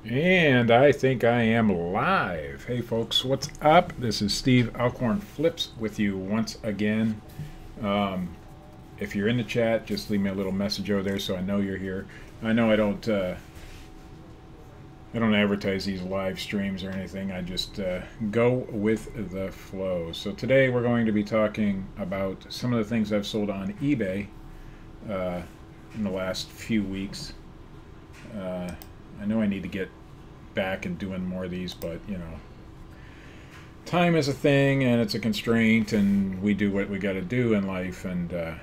And I think I am live. Hey folks, what's up? This is Steve Alcorn Flips with you once again. Um, if you're in the chat, just leave me a little message over there so I know you're here. I know I don't advertise these live streams or anything. I just go with the flow. So today we're going to be talking about some of the things I've sold on eBay in the last few weeks. I know I need to get back and doing more of these, but you know, time is a thing and it's a constraint, and we do what we got to do in life, and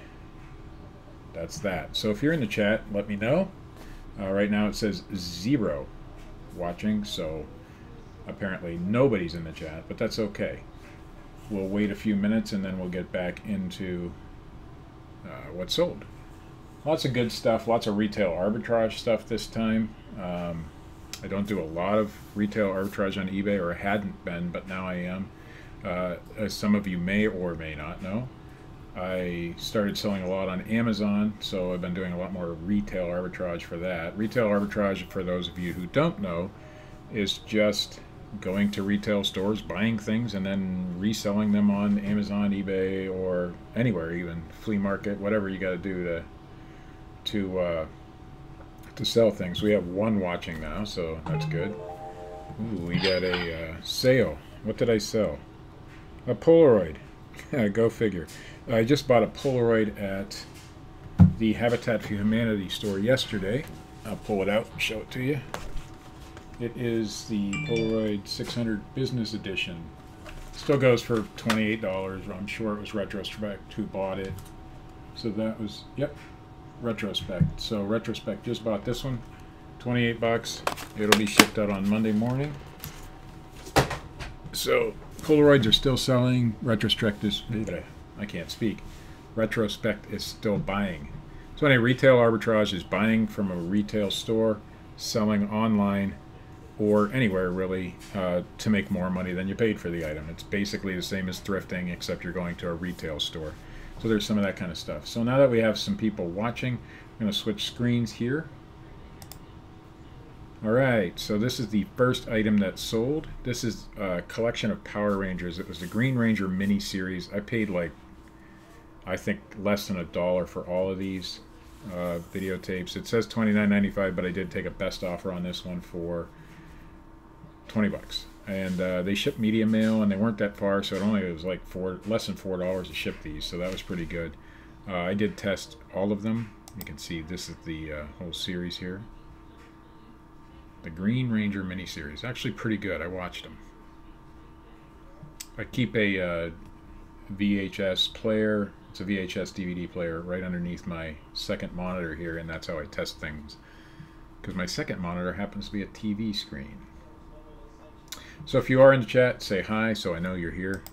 that's that. So if you're in the chat, let me know. Right now it says 0 watching, so apparently nobody's in the chat, but that's okay. We'll wait a few minutes and then we'll get back into what's sold. Lots of good stuff, lots of retail arbitrage stuff this time. I don't do a lot of retail arbitrage on eBay, or I hadn't been, but now I am. As some of you may or may not know, I started selling a lot on Amazon, so I've been doing a lot more retail arbitrage for that. Retail arbitrage, for those of you who don't know, is just going to retail stores, buying things, and then reselling them on Amazon, eBay, or anywhere, even flea market, whatever you got to do to sell things. We have one watching now, so that's good. Ooh, we got a sale. What did I sell? A Polaroid. Go figure. I just bought a Polaroid at the Habitat for Humanity store yesterday. I'll pull it out and show it to you. It is the Polaroid 600 Business Edition. Still goes for $28. I'm sure it was Retrospect who bought it. So that was, yep, Retrospect. So Retrospect just bought this one, 28 bucks. It'll be shipped out on Monday morning. So Polaroids are still selling. Retrospect is, I can't speak. Retrospect is still buying. So anyway, retail arbitrage is buying from a retail store, selling online, or anywhere really, to make more money than you paid for the item. It's basically the same as thrifting, except you're going to a retail store. So there's some of that kind of stuff. So now that we have some people watching, I'm going to switch screens here. Alright, so this is the first item that sold. This is a collection of Power Rangers. It was the Green Ranger mini series. I paid like, I think, less than $1 for all of these videotapes. It says $29.95, but I did take a best offer on this one for 20 bucks. And they shipped media mail, and they weren't that far, so it was like less than $4 to ship these, so that was pretty good. I did test all of them. You can see this is the whole series here. The Green Ranger miniseries. Actually pretty good. I watched them. I keep a VHS player. It's a VHS DVD player right underneath my second monitor here, and that's how I test things. Because my second monitor happens to be a TV screen. So if you are in the chat, say hi so I know you're here.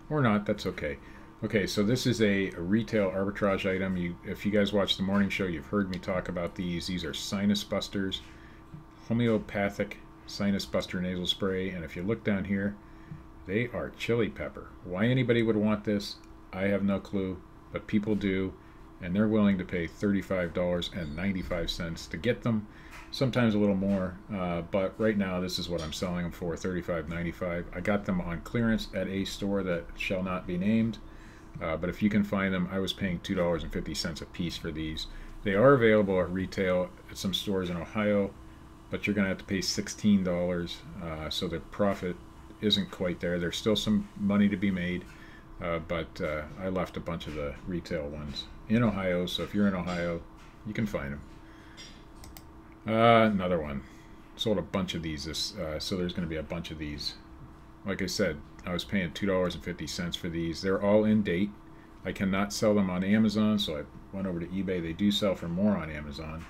Or not, that's okay. Okay, so this is a retail arbitrage item. If you guys watch the morning show, you've heard me talk about these. These are sinus busters. Homeopathic sinus buster nasal spray, and if you look down here, they are chili pepper. Why anybody would want this, I have no clue, but people do, and they're willing to pay $35.95 to get them, sometimes a little more, but right now this is what I'm selling them for, $35.95. I got them on clearance at a store that shall not be named, but if you can find them, I was paying $2.50 a piece for these. They are available at retail at some stores in Ohio, but you're going to have to pay $16, so the profit isn't quite there. There's still some money to be made, but I left a bunch of the retail ones in Ohio, so if you're in Ohio, you can find them. Another one. Sold a bunch of these, so there's going to be a bunch of these. Like I said, I was paying $2.50 for these. They're all in date. I cannot sell them on Amazon, so I went over to eBay. They do sell for more on Amazon.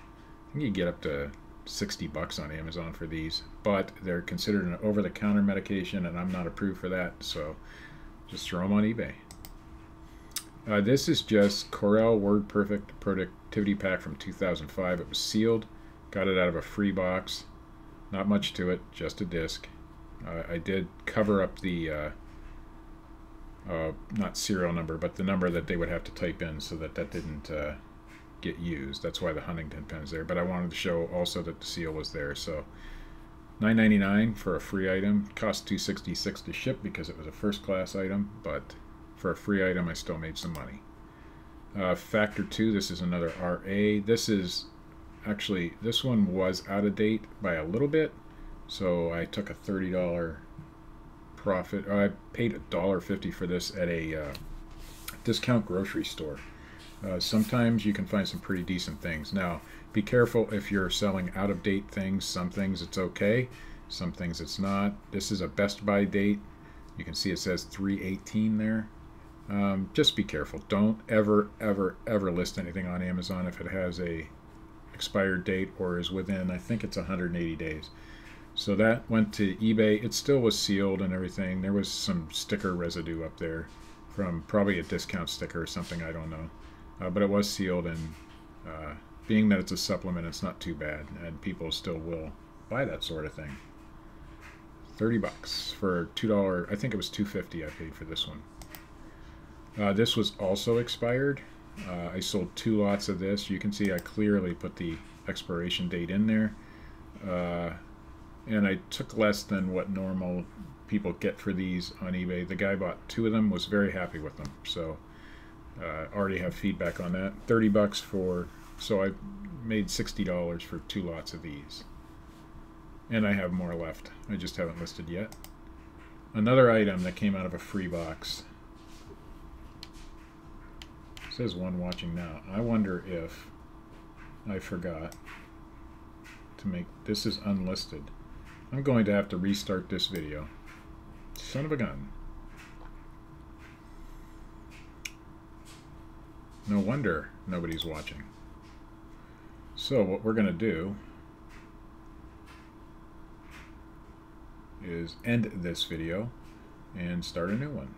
I think you get up to 60 bucks on Amazon for these, but they're considered an over-the-counter medication, and I'm not approved for that, so just throw them on eBay. This is just Corel WordPerfect Productivity Pack from 2005. It was sealed. Got it out of a free box. Not much to it, just a disc. I did cover up the not serial number, but the number that they would have to type in so that that didn't get used. That's why the Huntington pen is there. But I wanted to show also that the seal was there. So $9.99 for a free item. Cost $2.66 to ship because it was a first class item, but for a free item I still made some money. Factor 2, this is another RA. This is actually, this one was out of date by a little bit, so I took a $30 profit. I paid $1.50 for this at a discount grocery store. Sometimes you can find some pretty decent things. Now, be careful if you're selling out-of-date things. Some things it's okay, some things it's not. This is a Best Buy date. You can see it says 3/18 there. Just be careful. Don't ever list anything on Amazon if it has a expired date or is within, I think it's 180 days. So that went to eBay. It still was sealed and everything. There was some sticker residue up there from probably a discount sticker or something, I don't know. But it was sealed, and being that it's a supplement, it's not too bad, and people still will buy that sort of thing. $30 for $2. I think it was $2.50 I paid for this one. This was also expired. I sold 2 lots of this. You can see I clearly put the expiration date in there, and I took less than what normal people get for these on eBay. The guy bought 2 of them, was very happy with them, so already have feedback on that. $30 for, so I made $60 for 2 lots of these, and I have more left. I just haven't listed yet. Another item that came out of a free box. It says 1 watching now. I wonder if I forgot to make, this is unlisted. I'm going to have to restart this video. Son of a gun. No wonder nobody's watching. So what we're going to do is end this video and start a new one.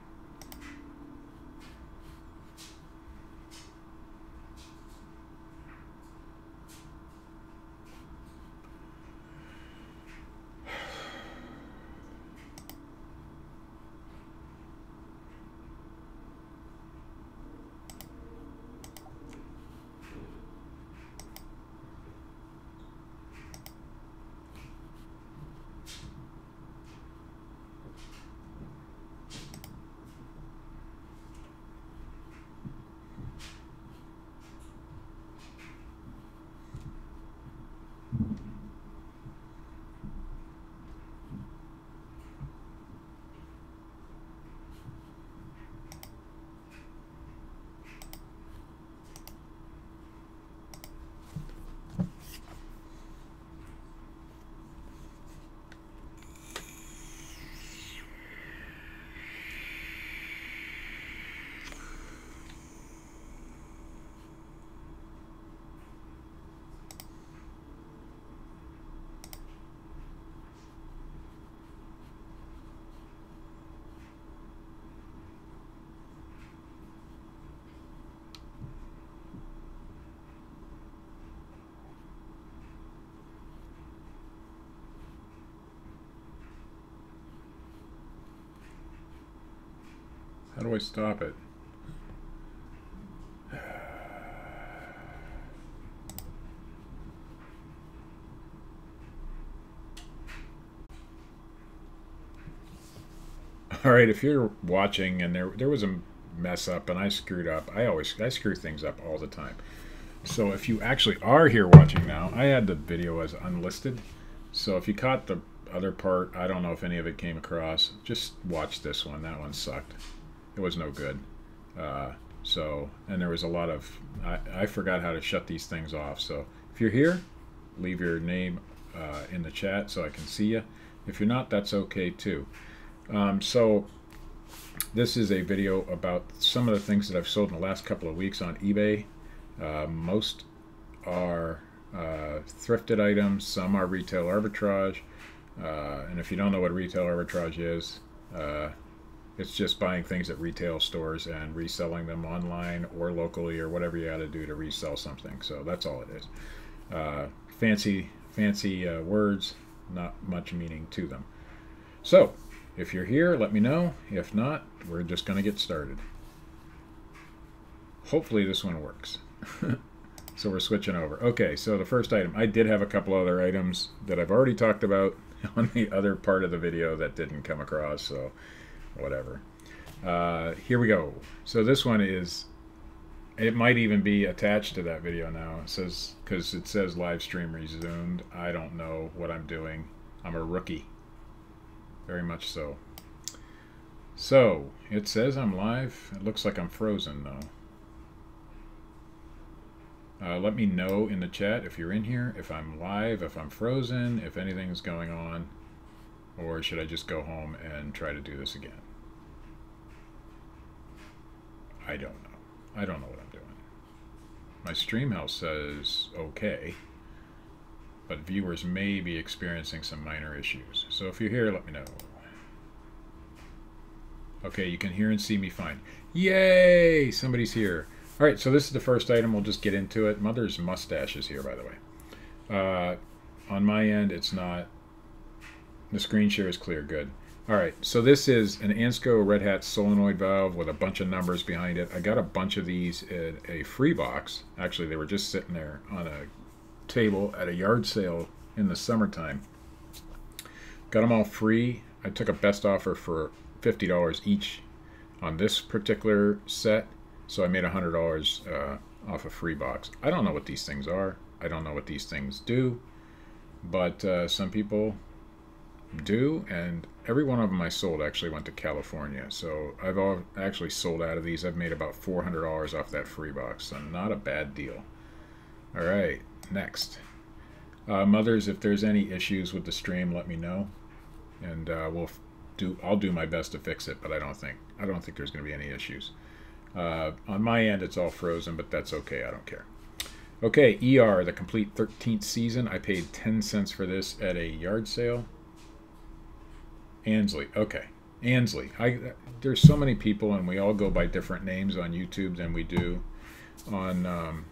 How do I stop it? All right, if you're watching and there was a mess up and I screwed up, I screw things up all the time. So if you actually are here watching now, I had the video as unlisted. So if you caught the other part, I don't know if any of it came across. Just watch this one. That one sucked. It was no good. And there was a lot of, I forgot how to shut these things off. So if you're here, leave your name in the chat so I can see you. If you're not, that's okay too. So this is a video about some of the things that I've sold in the last couple of weeks on eBay. Most are thrifted items, some are retail arbitrage. And if you don't know what retail arbitrage is, it's just buying things at retail stores and reselling them online or locally or whatever you got to do to resell something. So that's all it is. Fancy words, not much meaning to them. So if you're here, let me know. If not, we're just going to get started. Hopefully this one works. So we're switching over. Okay, so the first item, I did have a couple other items that I've already talked about. on the other part of the video that didn't come across, so whatever. Here we go. So this one is, it might even be attached to that video now. It says, because it says live stream resumed. I don't know what I'm doing. I'm a rookie. Very much so. So it says I'm live. It looks like I'm frozen though. Let me know in the chat if you're in here, if I'm live, if I'm frozen, if anything's going on, or should I just go home and try to do this again? I don't know. I don't know what I'm doing. My stream house says okay, but viewers may be experiencing some minor issues. So if you're here, let me know. Okay, you can hear and see me fine. Yay! Somebody's here. All right, so this is the first item. We'll just get into it. Mother's mustache is here, by the way. On my end, it's not. The screen share is clear. Good. All right, so this is an Ansco Red Hat solenoid valve with a bunch of numbers behind it. I got a bunch of these in a free box. Actually, they were just sitting there on a table at a yard sale in the summertime. Got them all free. I took a best offer for $50 each on this particular set. So I made $100 off a free box. I don't know what these things are. I don't know what these things do. But some people do. And every one of them I sold actually went to California. So I've actually sold out of these. I've made about $400 off that free box. So not a bad deal. All right. Next. Mothers, if there's any issues with the stream, let me know. And I'll do my best to fix it. But I don't think there's going to be any issues. On my end, it's all frozen, but that's okay. I don't care. Okay, ER, the complete 13th season. I paid 10 cents for this at a yard sale. Ansley. Okay, Ansley. There's so many people, and we all go by different names on YouTube than we do on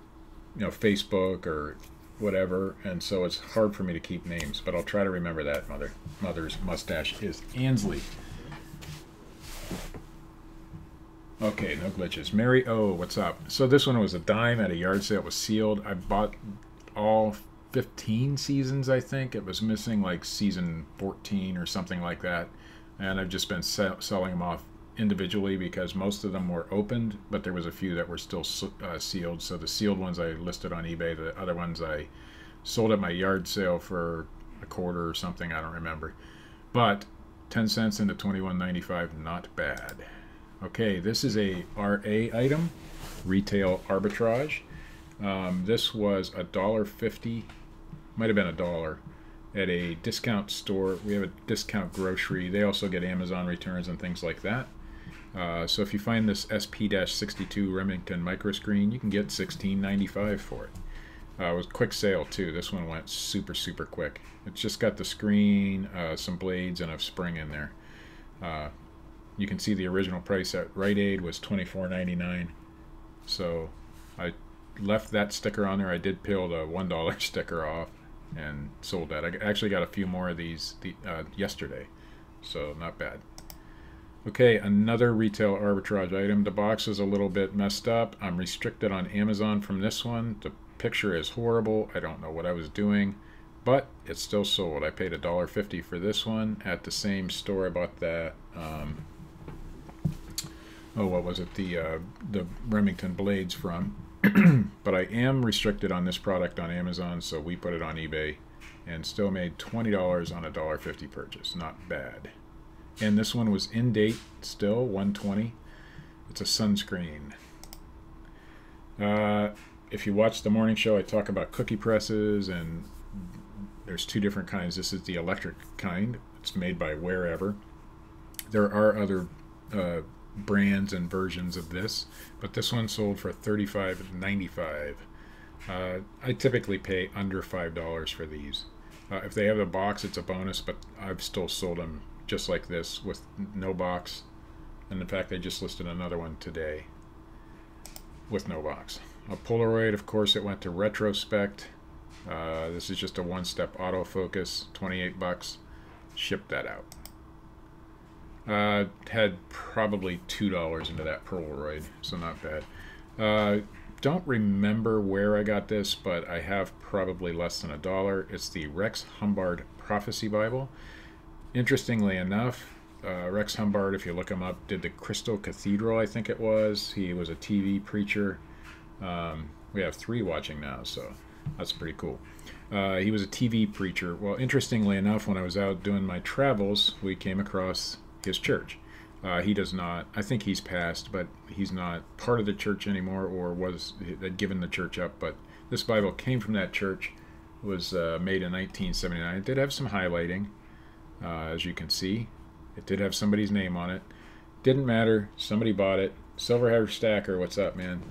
Facebook or whatever, and so it's hard for me to keep names, but I'll try to remember that. Mother's mustache is Ansley. Okay, no glitches. Mary O, what's up? So this one was a dime at a yard sale. It was sealed. I bought all 15 seasons, I think. It was missing like season 14 or something like that. And I've just been selling them off individually because most of them were opened, but there was a few that were still sealed. So the sealed ones I listed on eBay. The other ones I sold at my yard sale for a quarter or something. I don't remember. But 10 cents into $21.95, not bad. Okay, this is a RA item, Retail Arbitrage. This was $1.50, might have been $1 at a discount store. We have a discount grocery. They also get Amazon returns and things like that. So if you find this SP-62 Remington microscreen, you can get $16.95 for it. It was a quick sale too. This one went super, super quick. It's just got the screen, some blades, and a spring in there. You can see the original price at Rite Aid was $24.99. So I left that sticker on there. I did peel the $1 sticker off and sold that. I actually got a few more of these yesterday, so not bad. Okay, another Retail Arbitrage item. The box is a little bit messed up. I'm restricted on Amazon from this one. The picture is horrible. I don't know what I was doing, but it's still sold. I paid $1.50 for this one at the same store I bought that. What was it? The Remington blades from. But I am restricted on this product on Amazon, so we put it on eBay and still made $20 on a $1.50 purchase. Not bad. And this one was in date still, 120. It's a sunscreen. If you watch the morning show, I talk about cookie presses, and there's two different kinds. This is the electric kind. It's made by Wherever. There are other brands and versions of this, but this one sold for $35.95. I typically pay under $5 for these. If they have a box, it's a bonus, but I've still sold them just like this with no box. And in fact, I just listed another one today with no box. A Polaroid, of course, it went to retrospect. This is just a one-step autofocus, 28 bucks. Shipped that out. Had probably $2 into that Polaroid, so not bad. don't remember where I got this, but I have probably less than $1. It's the Rex Humbard Prophecy Bible. Interestingly enough, Rex Humbard, if you look him up, did the Crystal Cathedral, I think it was. He was a TV preacher. We have 3 watching now, so that's pretty cool. He was a TV preacher. Well, interestingly enough, when I was out doing my travels, we came across his church. He does not, I think he's passed, but he's not part of the church anymore, or had given the church up. But this Bible came from that church, was made in 1979. It did have some highlighting, as you can see. It did have somebody's name on it. Didn't matter. Somebody bought it. Silverhair Stacker, what's up, man?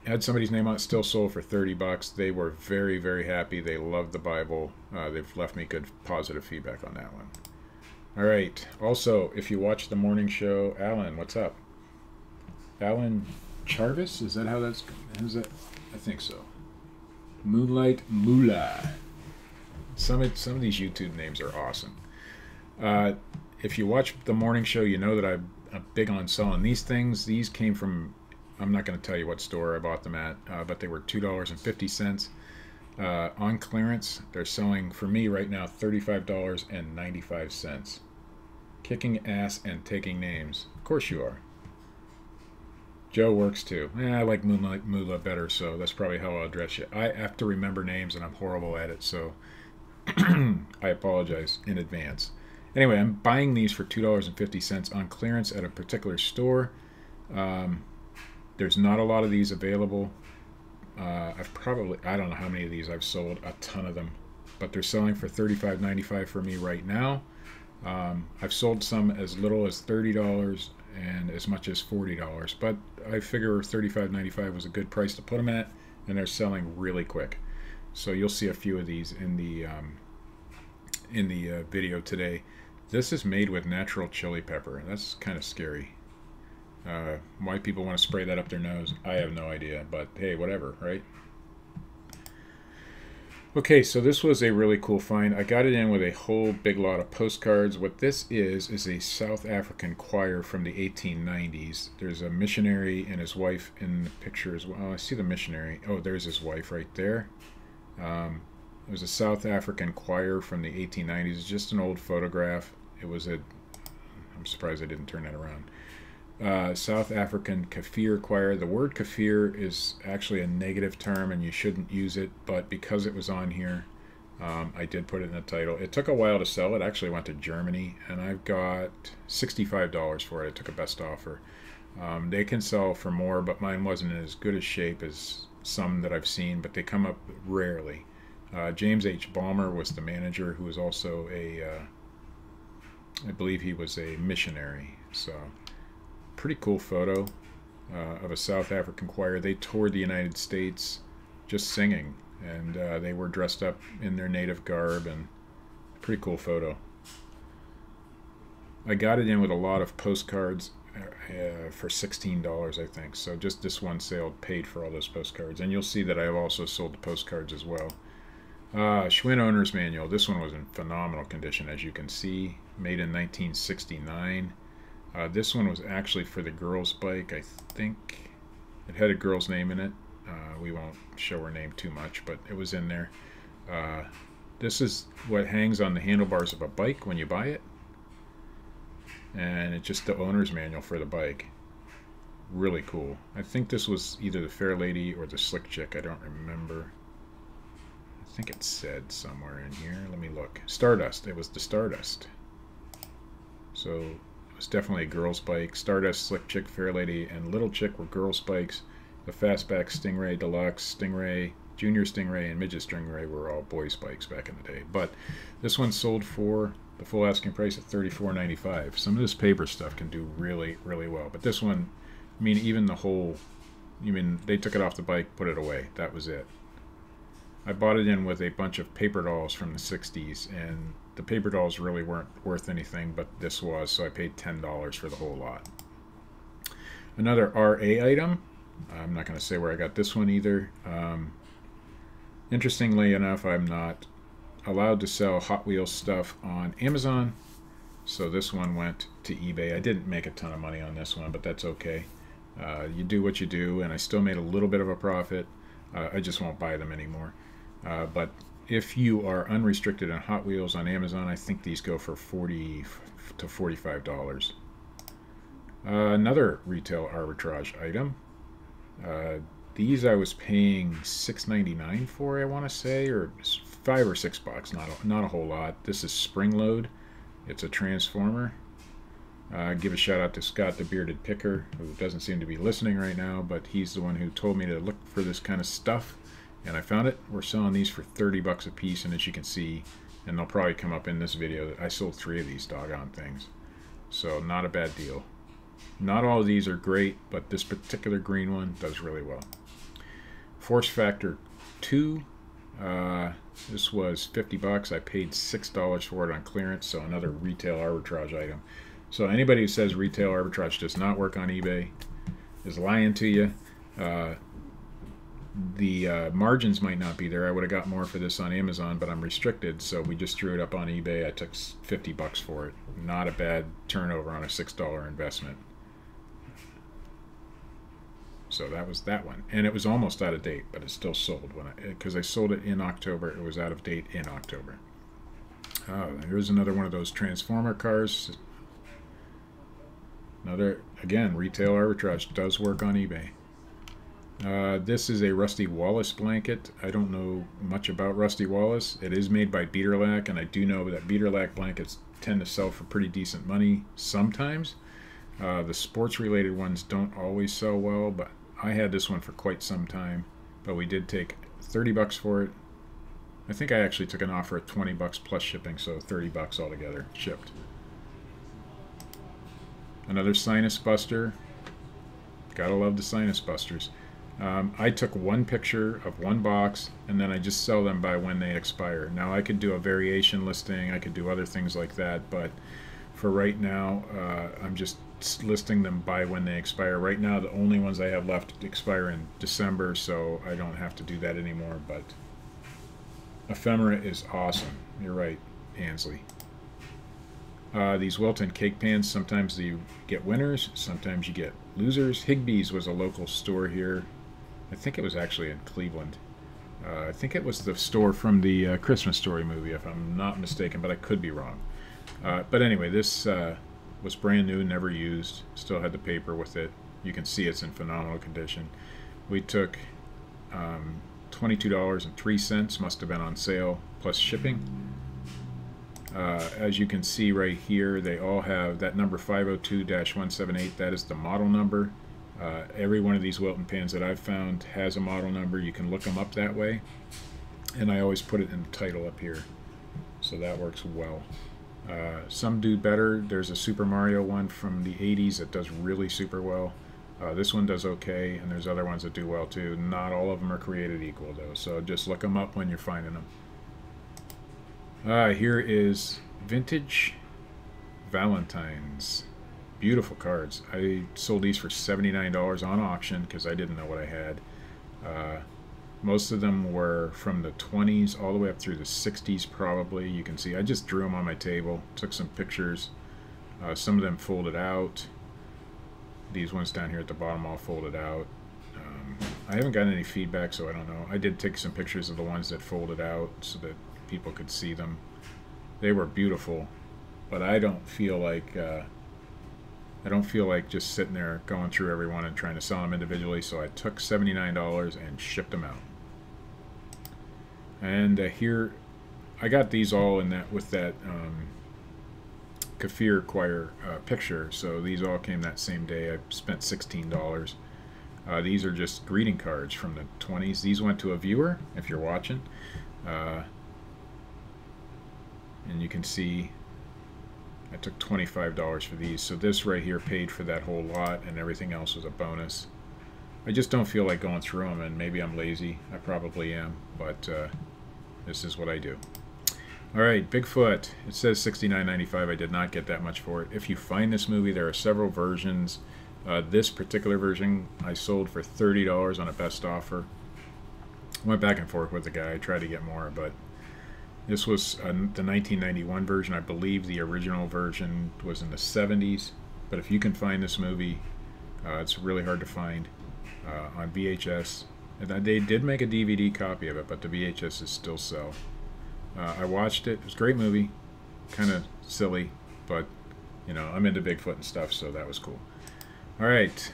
Had somebody's name on it, still sold for $30. They were very, very happy. They loved the Bible. They've left me good positive feedback on that one. All right. Also, if you watch the morning show, Alan, what's up? Alan Charvis? Is that how that's? How's that? I think so. Moonlight Moolah. Some of these YouTube names are awesome. If you watch the morning show, you know that I'm big on selling these things. These came from, I'm not going to tell you what store I bought them at, but they were $2.50. On clearance, they're selling for me right now $35.95. Kicking ass and taking names. Of course you are. Joe works too. I like Moonlight Moolah better, so that's probably how I'll address you. I have to remember names and I'm horrible at it, so I apologize in advance. Anyway, I'm buying these for $2.50 on clearance at a particular store. There's not a lot of these available. I don't know how many of these I've sold, a ton of them, but they're selling for $35.95 for me right now. I've sold some as little as $30 and as much as $40, but I figure $35.95 was a good price to put them at, and they're selling really quick. So you'll see a few of these in the video today. This is made with natural chili pepper. That's kind of scary. Why people want to spray that up their nose, I have no idea, but hey, whatever, right? Okay, so this was a really cool find. I got it in with a whole big lot of postcards. What this is a South African choir from the 1890s. There's a missionary and his wife in the picture as well. Oh, I see the missionary. Oh, there's his wife right there. It was a South African choir from the 1890s. It's just an old photograph. It was I'm surprised I didn't turn that around. South African Kafir choir. The word Kafir is actually a negative term and you shouldn't use it, but because it was on here, I did put it in the title. It took a while to sell. It actually went to Germany, and I've got $65 for it. I took a best offer. They can sell for more, but mine wasn't in as good a shape as some that I've seen, but they come up rarely. James H. Balmer was the manager, who was also I believe he was a missionary. So pretty cool photo of a South African choir. They toured the United States just singing, and they were dressed up in their native garb, and pretty cool photo. I got it in with a lot of postcards for $16, I think. So just this one sale paid for all those postcards, and you'll see that I have also sold the postcards as well. Schwinn Owner's Manual. This one was in phenomenal condition, as you can see. Made in 1969. This one was actually for the girl's bike. I think it had a girl's name in it. We won't show her name too much, but it was in there. This is what hangs on the handlebars of a bike when you buy it. And it's just the owner's manual for the bike. Really cool. I think this was either the Fair Lady or the Slick Chick. I don't remember. I think it said somewhere in here. Let me look. Stardust. It was the Stardust. So it was definitely a girl's bike. Stardust, Slick Chick, Fair Lady, and Little Chick were girls' bikes. The Fastback Stingray Deluxe, Stingray, Junior Stingray, and Midget Stingray were all boys' bikes back in the day. But this one sold for the full asking price at $34.95. Some of this paper stuff can do really, really well. But this one, I mean, even the whole, they took it off the bike, put it away. That was it. I bought it in with a bunch of paper dolls from the 60s, and the paper dolls really weren't worth anything, but this was, so I paid $10 for the whole lot. Another RA item. I'm not going to say where I got this one either. Interestingly enough, I'm not allowed to sell Hot Wheels stuff on Amazon, so this one went to eBay. I didn't make a ton of money on this one, but that's okay. You do what you do, and I still made a little bit of a profit. I just won't buy them anymore. But if you are unrestricted on Hot Wheels on Amazon, I think these go for $40 to $45. Another retail arbitrage item. These I was paying $6.99 for, I want to say, or $5 or $6. Not a whole lot. This is Spring Load. It's a transformer. Give a shout out to Scott the Bearded Picker, who doesn't seem to be listening right now, but he's the one who told me to look for this kind of stuff, and I found it. We're selling these for $30 a piece, and as you can see, and they'll probably come up in this video, I sold 3 of these doggone things. So not a bad deal. Not all of these are great, but this particular green one does really well. Force Factor 2. This was $50. I paid $6 for it on clearance, so another retail arbitrage item. So anybody who says retail arbitrage does not work on eBay is lying to you. The margins might not be there. I would have got more for this on Amazon, but I'm restricted, so we just threw it up on eBay. I took $50 for it. Not a bad turnover on a $6 investment. So that was that one, and it was almost out of date, but it still sold because I sold it in October. It was out of date in October. Here's another one of those transformer cars. Another, again, retail arbitrage does work on eBay. This is a Rusty Wallace blanket. I don't know much about Rusty Wallace. It is made by Beaterlack, and I do know that Beaterlack blankets tend to sell for pretty decent money sometimes. The sports-related ones don't always sell well, but I had this one for quite some time. But we did take $30 for it. I think I actually took an offer of $20 plus shipping, so $30 altogether shipped. Another sinus buster. Gotta love the sinus busters. I took one picture of one box, and then I just sell them by when they expire. Now I could do a variation listing, I could do other things like that, but for right now, I'm just listing them by when they expire. Right now, the only ones I have left expire in December, so I don't have to do that anymore, but ephemera is awesome. You're right, Ansley. These Wilton cake pans, sometimes you get winners, sometimes you get losers. Higbee's was a local store here. I think it was actually in Cleveland. I think it was the store from the Christmas Story movie, if I'm not mistaken, but I could be wrong. But anyway, this was brand new, never used, still had the paper with it. You can see it's in phenomenal condition. We took $22.03, must have been on sale, plus shipping. As you can see right here, they all have that number 502-178. That is the model number. Every one of these Wilton pans that I've found has a model number. You can look them up that way. And I always put it in the title up here. So that works well. Some do better. There's a Super Mario one from the 80s that does really super well. This one does okay, and there's other ones that do well too. Not all of them are created equal though, so just look them up when you're finding them. Here is Vintage Valentine's. Beautiful cards. I sold these for $79 on auction because I didn't know what I had. Most of them were from the 20s all the way up through the 60s probably. You can see I just drew them on my table, took some pictures. Some of them folded out. These ones down here at the bottom all folded out. I haven't gotten any feedback, so I don't know. I did take some pictures of the ones that folded out so that people could see them. They were beautiful, but I don't feel like just sitting there going through every one and trying to sell them individually, so I took $79 and shipped them out. And here I got these all in that with that Kafir choir picture, so these all came that same day. I spent $16. These are just greeting cards from the 20s. These went to a viewer, if you're watching. And you can see I took $25 for these. So this right here paid for that whole lot, and everything else was a bonus. I just don't feel like going through them, and maybe I'm lazy. I probably am, but this is what I do. Alright, Bigfoot. It says $69.95. I did not get that much for it. If you find this movie, there are several versions. This particular version I sold for $30 on a best offer. Went back and forth with the guy. I tried to get more, but this was the 1991 version. I believe the original version was in the 70s. But if you can find this movie, It's really hard to find on VHS. And they did make a DVD copy of it, but the VHS is still sell. I watched it. It was a great movie. Kind of silly, but you know, I'm into Bigfoot and stuff, so that was cool. All right.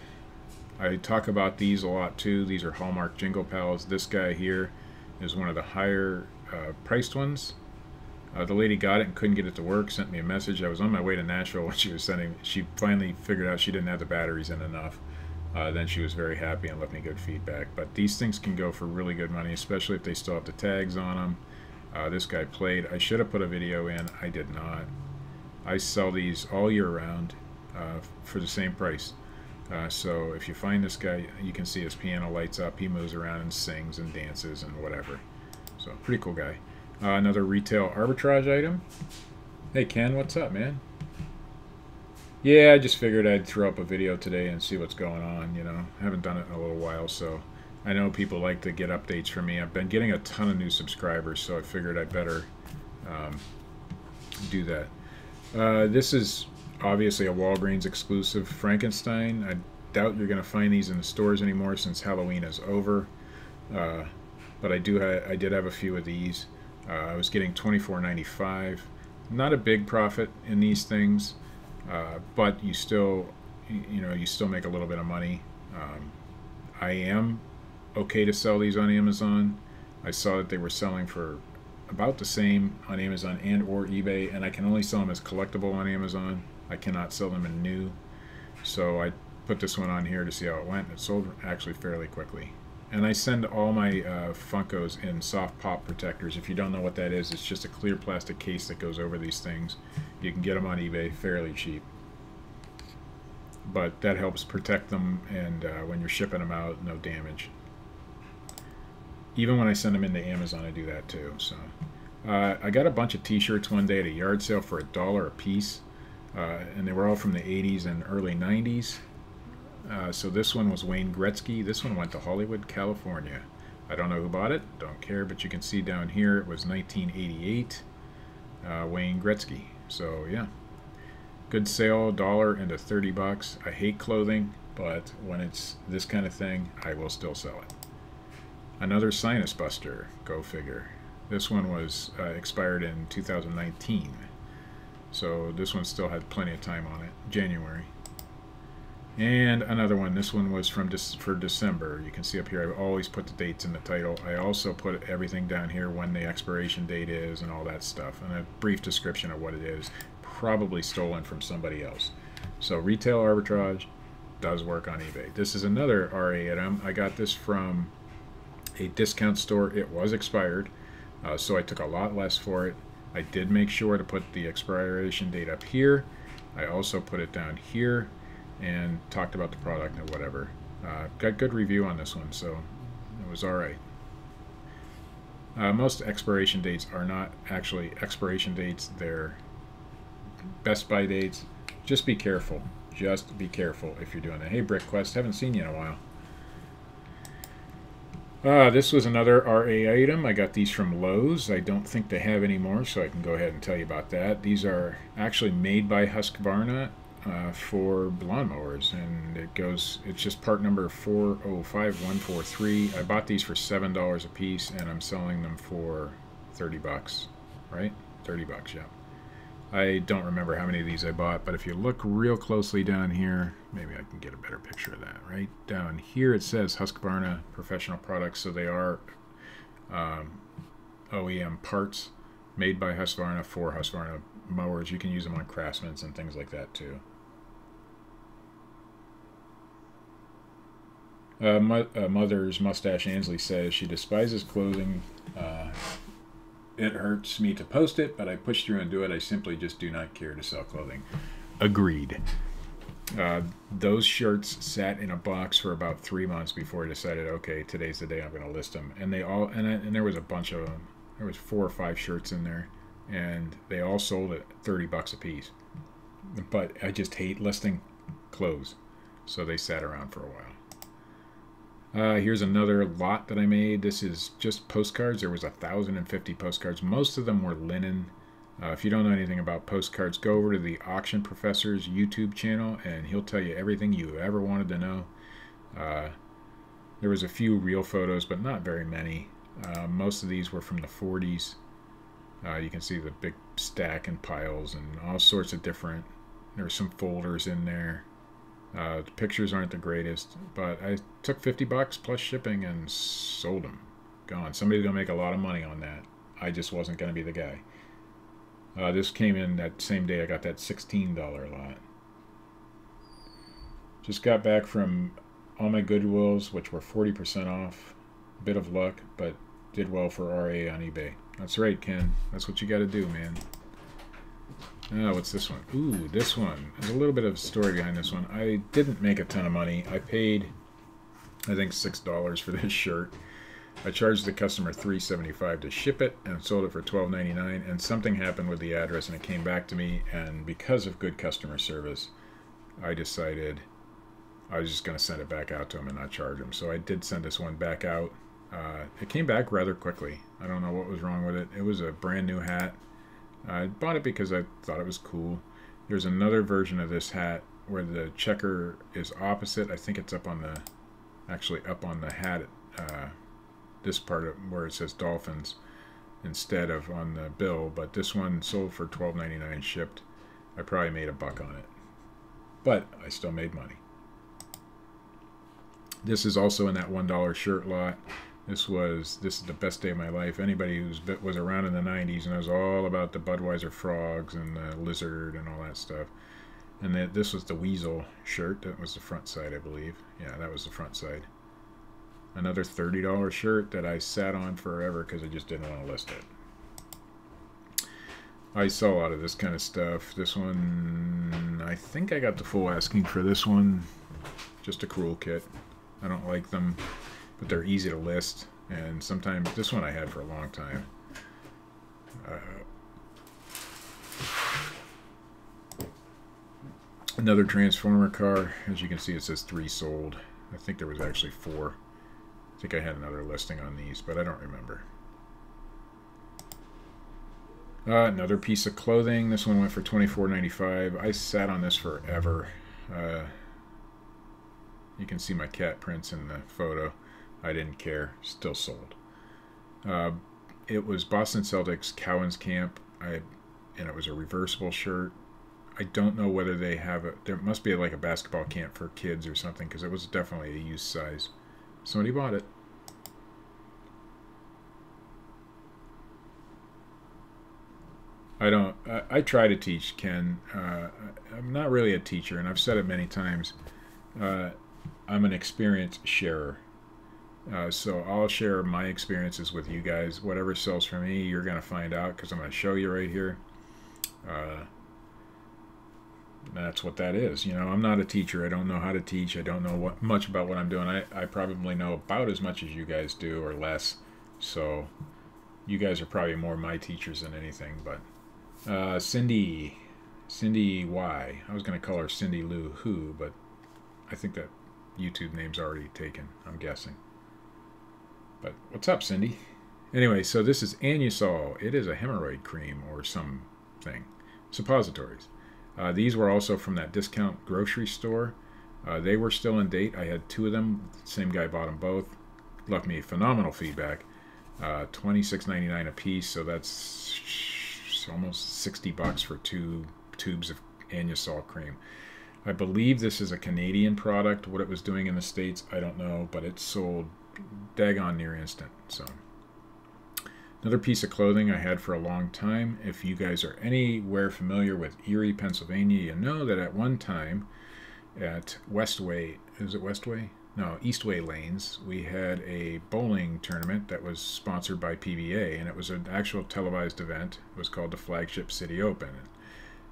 I talk about these a lot too. These are Hallmark Jingle Pals. This guy here is one of the higher priced ones. The lady got it and couldn't get it to work, sent me a message. I was on my way to Nashville when she was sending. She finally figured out she didn't have the batteries in enough. Then she was very happy and left me good feedback. But these things can go for really good money, especially if they still have the tags on them. This guy played. I should have put a video in. I did not. I sell these all year round for the same price. So if you find this guy, you can see his piano lights up. He moves around and sings and dances and whatever. So pretty cool guy. Another retail arbitrage item. Hey Ken, what's up, man? Yeah, I just figured I'd throw up a video today and see what's going on. You know, I haven't done it in a little while, so I know people like to get updates from me. I've been getting a ton of new subscribers, so I figured I'd better do that. This is obviously a Walgreens exclusive Frankenstein. I doubt you're going to find these in the stores anymore since Halloween is over. But I did have a few of these. I was getting $24.95. Not a big profit in these things, but you still make a little bit of money. I am okay to sell these on Amazon. I saw that they were selling for about the same on Amazon and or eBay, and I can only sell them as collectible on Amazon. I cannot sell them in new. So I put this one on here to see how it went. It sold actually fairly quickly. And I send all my Funkos in soft pop protectors. If you don't know what that is, it's just a clear plastic case that goes over these things. You can get them on eBay fairly cheap. But that helps protect them, and when you're shipping them out, no damage. Even when I send them into Amazon, I do that too. So I got a bunch of t-shirts one day at a yard sale for $1 a piece. And they were all from the 80s and early 90s. So this one was Wayne Gretzky. This one went to Hollywood, California. I don't know who bought it, don't care, but you can see down here it was 1988, Wayne Gretzky. So yeah, good sale, $1 into $30. I hate clothing, but when it's this kind of thing, I will still sell it. Another Sinus Buster, go figure. This one was expired in 2019. So this one still had plenty of time on it, January. And another one, this one was for December. You can see up here, I always put the dates in the title. I also put everything down here when the expiration date is and all that stuff, and a brief description of what it is. Probably stolen from somebody else. So retail arbitrage does work on eBay. This is another RA item. I got this from a discount store. It was expired, so I took a lot less for it. I did make sure to put the expiration date up here. I also put it down here and talked about the product and whatever. Got good review on this one, so it was alright. Most expiration dates are not actually expiration dates, they're best by dates. Just be careful. Just be careful if you're doing that. Hey BrickQuest, haven't seen you in a while. This was another RA item. I got these from Lowe's. I don't think they have any more, so I can go ahead and tell you about that. These are actually made by Husqvarna for lawnmowers, and it's just part number 405143. I bought these for $7 a piece, and I'm selling them for 30 bucks, right? 30 bucks, yeah. I don't remember how many of these I bought, but if you look real closely down here, maybe I can get a better picture of that. Right down here it says Husqvarna Professional Products, so they are OEM parts made by Husqvarna for Husqvarna mowers. You can use them on Craftsman's and things like that too. Mother's Mustache Ansley says she despises clothing. It hurts me to post it, but I push through and do it. I simply just do not care to sell clothing. Agreed. Those shirts sat in a box for about 3 months before I decided, okay, today's the day I'm going to list them. And they all, and there was a bunch of them. There was 4 or 5 shirts in there, and they all sold at 30 bucks a piece. But I just hate listing clothes, so they sat around for a while. Here's another lot that I made. This is just postcards. There was 1,050 postcards. Most of them were linen. If you don't know anything about postcards, go over to the Auction Professor's YouTube channel and he'll tell you everything you ever wanted to know. There was a few real photos, but not very many. Most of these were from the 40s. You can see the big stack and piles and all sorts of different. There's some folders in there. The pictures aren't the greatest, but I took $50 plus shipping and sold them. Gone. Somebody's gonna make a lot of money on that. I just wasn't gonna be the guy. This came in that same day I got that $16 lot. Just got back from all my Goodwills, which were 40% off. Bit of luck, but did well for RA on eBay. That's right, Ken. That's what you got to do, man. Oh, what's this one? Ooh, this one. There's a little bit of story behind this one. I didn't make a ton of money. I paid, I think, $6 for this shirt. I charged the customer $3.75 to ship it and sold it for $12.99, and something happened with the address and it came back to me, and because of good customer service, I decided I was just going to send it back out to him and not charge him. So I did send this one back out. It came back rather quickly. I don't know what was wrong with it. It was a brand new hat. I bought it because I thought it was cool. There's another version of this hat where the checker is opposite. I think it's up on the, actually up on the hat, this part of where it says Dolphins instead of on the bill, but this one sold for $12.99 shipped. I probably made $1 on it, but I still made money. This is also in that $1 shirt lot. This is the best day of my life. Anybody was around in the 90s knows all about the Budweiser frogs and the lizard and all that stuff. And this was the Weasel shirt. That was the front side, I believe. Yeah, that was the front side. Another $30 shirt that I sat on forever because I just didn't want to list it. I sell a lot of this kind of stuff. This one, I think I got the full asking for this one. Just a cruel kit. I don't like them, but they're easy to list. And sometimes, this one I had for a long time. Another Transformer car. As you can see, it says 3 sold. I think there was actually 4. I think I had another listing on these, but I don't remember. Another piece of clothing. This one went for $24.95. I sat on this forever. You can see my cat prints in the photo. I didn't care. Still sold. It was Boston Celtics Cowan's Camp. And it was a reversible shirt. I don't know whether they have it. There must be like a basketball camp for kids or something, because it was definitely a youth size. Somebody bought it. I try to teach, Ken. I'm not really a teacher, and I've said it many times. I'm an experience sharer. So I'll share my experiences with you guys. Whatever sells for me, you're going to find out, because I'm going to show you right here. That's what that is. You know, I'm not a teacher. I don't know how to teach. I don't know much about what I'm doing. I probably know about as much as you guys do, or less. So you guys are probably more my teachers than anything. But Cindy Y. I was going to call her Cindy Lou Who, but I think that YouTube name's already taken, I'm guessing. But what's up, Cindy? Anyway, so this is Anusol. It is a hemorrhoid cream or something. Suppositories. These were also from that discount grocery store. They were still in date. I had 2 of them. Same guy bought them both. Left me phenomenal feedback. $26.99 a piece, so that's almost $60 for 2 tubes of Anusol cream. I believe this is a Canadian product. What it was doing in the States, I don't know, but it sold daggone near instant. So another piece of clothing I had for a long time. If you guys are anywhere familiar with Erie, Pennsylvania, you know that at one time at Westway, is it Westway? No, Eastway Lanes, we had a bowling tournament that was sponsored by PBA, and it was an actual televised event. It was called the Flagship City Open.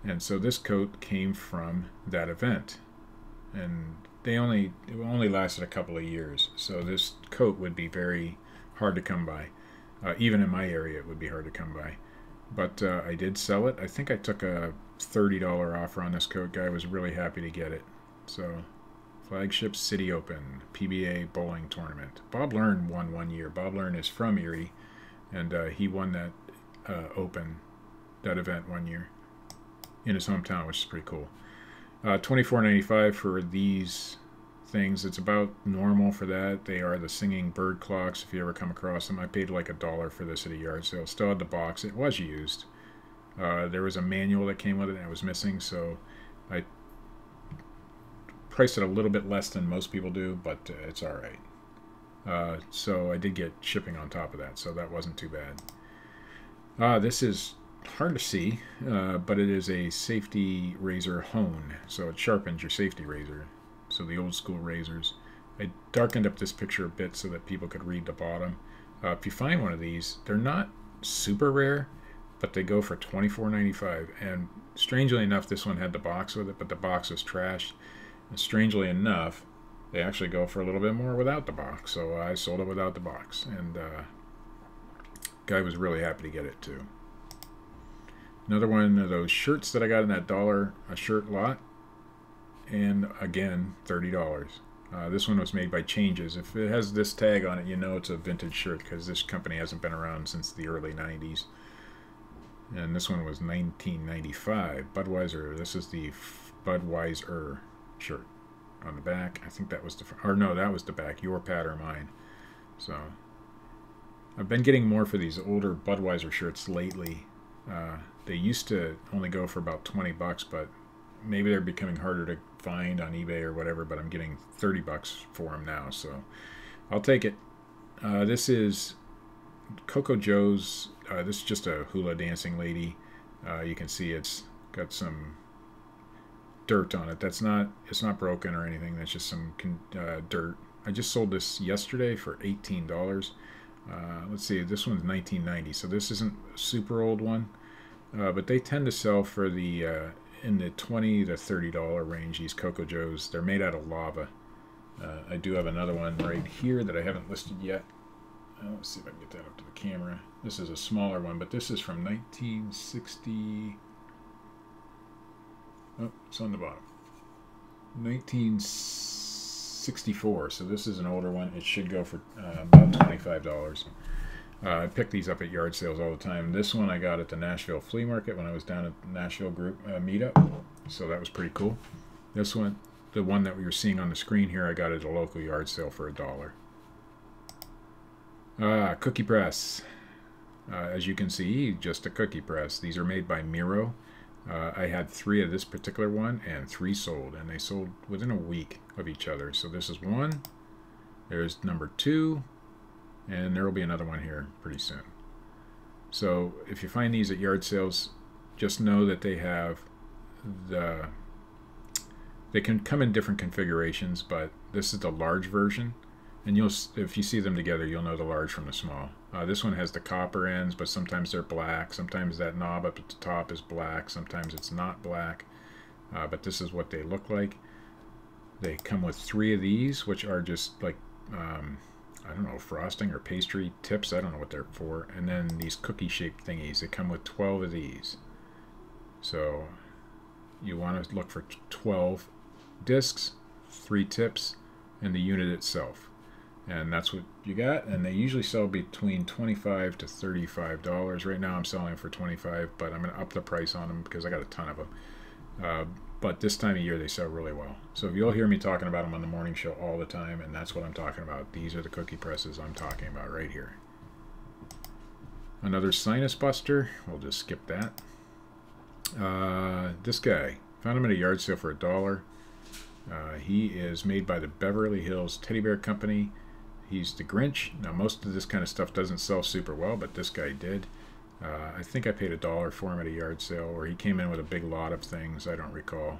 And so this coat came from that event. And it only lasted a couple of years. So this coat would be very hard to come by. Even in my area, it would be hard to come by. But I did sell it. I think I took a $30 offer on this coat. Guy was really happy to get it. So, Flagship City Open, PBA bowling tournament. Bob Learn won one year. Bob Learn is from Erie, and he won that Open that event one year in his hometown, which is pretty cool. $24.95 for these things. It's about normal for that. They are the singing bird clocks, if you ever come across them. I paid like $1 for this at a yard sale. Still had the box. It was used. There was a manual that came with it and it was missing, so I priced it a little bit less than most people do, but it's alright. So I did get shipping on top of that, so that wasn't too bad. This is hard to see, but it is a safety razor hone, so it sharpens your safety razor. So the old school razors. I darkened up this picture a bit so that people could read the bottom. If you find one of these, they're not super rare, but they go for $24.95. And strangely enough, this one had the box with it, but the box was trashed. And strangely enough, they actually go for a little bit more without the box. So I sold it without the box, and guy was really happy to get it too. Another one of those shirts that I got in that $1 a shirt lot. And again, $30. This one was made by Changes. If it has this tag on it, you know it's a vintage shirt because this company hasn't been around since the early 90s. And this one was $19.95. Budweiser. This is the Budweiser shirt on the back. I think that was the, or no, that was the back. Your Pat or mine. So I've been getting more for these older Budweiser shirts lately. They used to only go for about 20 bucks, but maybe they're becoming harder to find on eBay or whatever, but I'm getting 30 bucks for them now, so I'll take it. This is Coco Joe's. This is just a hula dancing lady. You can see it's got some dirt on it. It's not broken or anything. That's just some dirt. I just sold this yesterday for $18. Let's see, this one's 1990, so this isn't a super old one, but they tend to sell for the in the $20 to $30 range, these Coco Joes. They're made out of lava. I do have another one right here that I haven't listed yet. Let's see if I can get that up to the camera. This is a smaller one, but this is from 1960. Oh, it's on the bottom. 1964. So this is an older one. It should go for about $25. I pick these up at yard sales all the time. This one I got at the Nashville Flea Market when I was down at the Nashville group meetup. So that was pretty cool. This one, the one that we were seeing on the screen here, I got at a local yard sale for $1. Cookie press. As you can see, just a cookie press. These are made by Miro. I had 3 of this particular one, and 3 sold, and they sold within a week of each other. So this is one. There's number 2. And there will be another one here pretty soon. So if you find these at yard sales, just know that they have they can come in different configurations, but this is the large version, and if you see them together, you'll know the large from the small. This one has the copper ends, but sometimes they're black. Sometimes that knob up at the top is black. Sometimes it's not black, but this is what they look like. They come with 3 of these, which are just like I don't know, frosting or pastry tips. I don't know what they're for. And then these cookie-shaped thingies. They come with 12 of these. So you want to look for 12 discs, 3 tips, and the unit itself. And that's what you got. And they usually sell between $25 to $35. Right now I'm selling them for $25, but I'm going to up the price on them because I got a ton of them. But this time of year they sell really well. So you'll hear me talking about them on the morning show all the time, and that's what I'm talking about. These are the cookie presses I'm talking about right here. Another sinus buster. We'll just skip that. This guy, found him at a yard sale for $1. He is made by the Beverly Hills Teddy Bear Company. He's the Grinch. Now most of this kind of stuff doesn't sell super well, but this guy did. I think I paid $1 for him at a yard sale, or he came in with a big lot of things, I don't recall.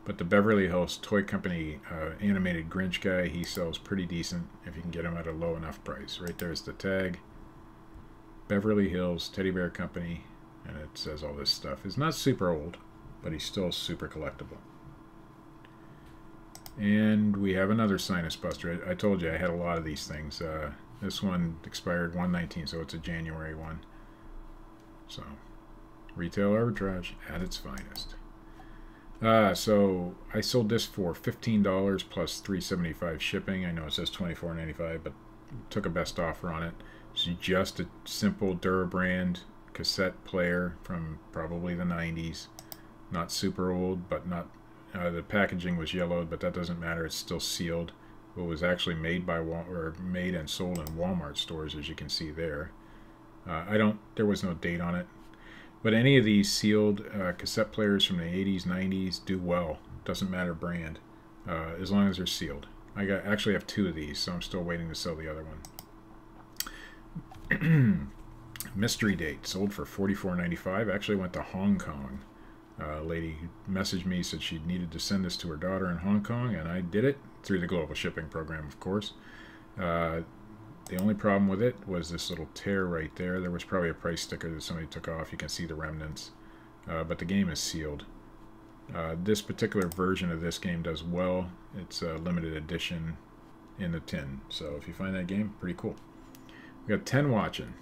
But the Beverly Hills Toy Company animated Grinch guy, he sells pretty decent if you can get him at a low enough price. Right there's the tag. Beverly Hills Teddy Bear Company, and it says all this stuff. He's not super old, but he's still super collectible. And we have another sinus buster. I told you I had a lot of these things. This one expired 1/19, so it's a January one. So, retail arbitrage at its finest. So I sold this for $15 plus $3.75 shipping. I know it says $24.95, but took a best offer on it. It's just a simple Durabrand cassette player from probably the 90s. Not super old, but not... the packaging was yellowed, but that doesn't matter. It's still sealed. It was actually made by made and sold in Walmart stores, as you can see there. There was no date on it. But any of these sealed cassette players from the 80s, 90s do well. Doesn't matter brand, as long as they're sealed. I actually have 2 of these, so I'm still waiting to sell the other one. Mystery Date, sold for $44.95. Actually went to Hong Kong. Lady messaged me, said she needed to send this to her daughter in Hong Kong, and I did it through the global shipping program, of course. The only problem with it was this little tear right there. There was probably a price sticker that somebody took off. You can see the remnants, but the game is sealed. This particular version of this game does well. It's a limited edition in the tin, so if you find that game, pretty cool. We got 10 watching.